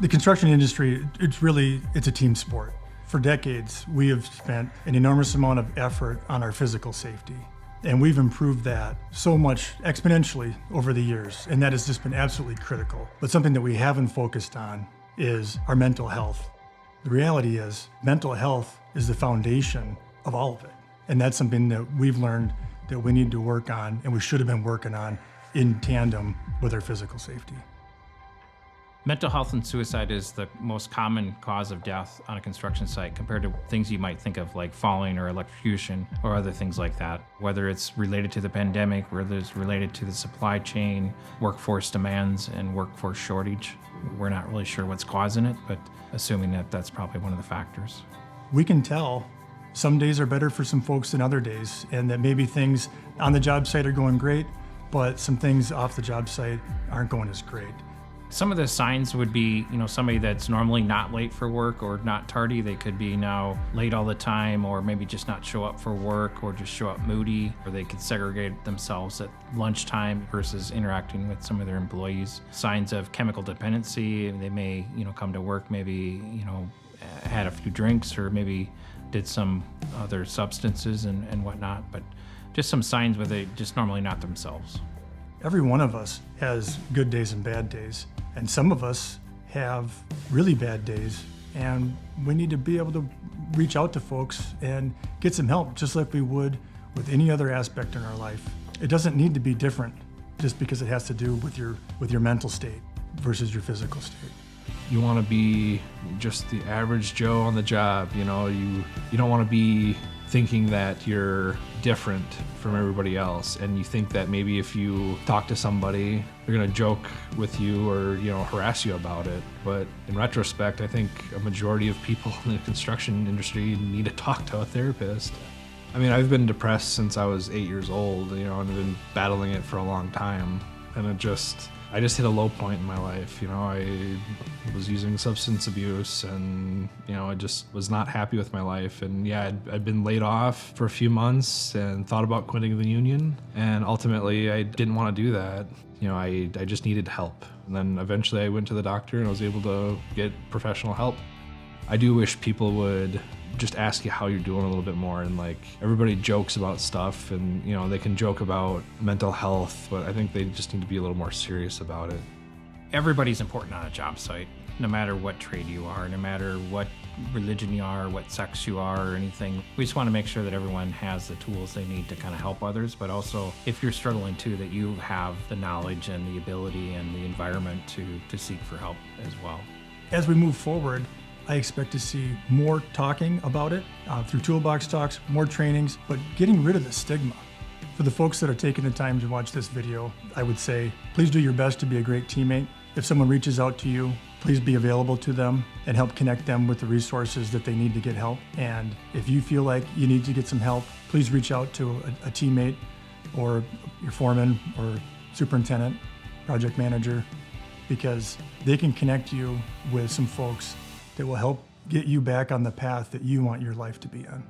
The construction industry, it's a team sport. For decades, we have spent an enormous amount of effort on our physical safety. And we've improved that so much exponentially over the years, and that has just been absolutely critical. But something that we haven't focused on is our mental health. The reality is, mental health is the foundation of all of it. And that's something that we've learned that we need to work on, and we should have been working on in tandem with our physical safety. Mental health and suicide is the most common cause of death on a construction site compared to things you might think of like falling or electrocution or other things like that. Whether it's related to the pandemic, whether it's related to the supply chain, workforce demands, and workforce shortage. We're not really sure what's causing it, but assuming that that's probably one of the factors. We can tell some days are better for some folks than other days, and that maybe things on the job site are going great, but some things off the job site aren't going as great. Some of the signs would be, somebody that's normally not late for work or not tardy. They could be now late all the time, or maybe just not show up for work, or just show up moody, or they could segregate themselves at lunchtime versus interacting with some of their employees. Signs of chemical dependency. They may, come to work, maybe, had a few drinks, or maybe did some other substances and whatnot, but just some signs where they just normally not themselves. Every one of us has good days and bad days, and some of us have really bad days, and we need to be able to reach out to folks and get some help, just like we would with any other aspect in our life. It doesn't need to be different just because it has to do with your mental state versus your physical state. You want to be just the average Joe on the job, you don't want to be thinking that you're different from everybody else, and you think that maybe if you talk to somebody, they're gonna joke with you or harass you about it. But in retrospect, I think a majority of people in the construction industry need to talk to a therapist. I mean, I've been depressed since I was 8 years old, and I've been battling it for a long time, and I just hit a low point in my life. I was using substance abuse, and I just was not happy with my life. And yeah, I'd been laid off for a few months and thought about quitting the union. And ultimately, I didn't want to do that. I just needed help. And then eventually I went to the doctor and I was able to get professional help. I do wish people would just ask you how you're doing a little bit more, and everybody jokes about stuff, and they can joke about mental health, but I think they just need to be a little more serious about it. Everybody's important on a job site, no matter what trade you are, no matter what religion you are, what sex you are, or anything. We just want to make sure that everyone has the tools they need to kind of help others, but also if you're struggling too, that you have the knowledge and the ability and the environment to seek for help as well. As we move forward, I expect to see more talking about it through Toolbox talks, more trainings, but getting rid of the stigma. For the folks that are taking the time to watch this video, I would say, please do your best to be a great teammate. If someone reaches out to you, please be available to them and help connect them with the resources that they need to get help. And if you feel like you need to get some help, please reach out to a teammate or your foreman or superintendent, project manager, because they can connect you with some folks that will help get you back on the path that you want your life to be on.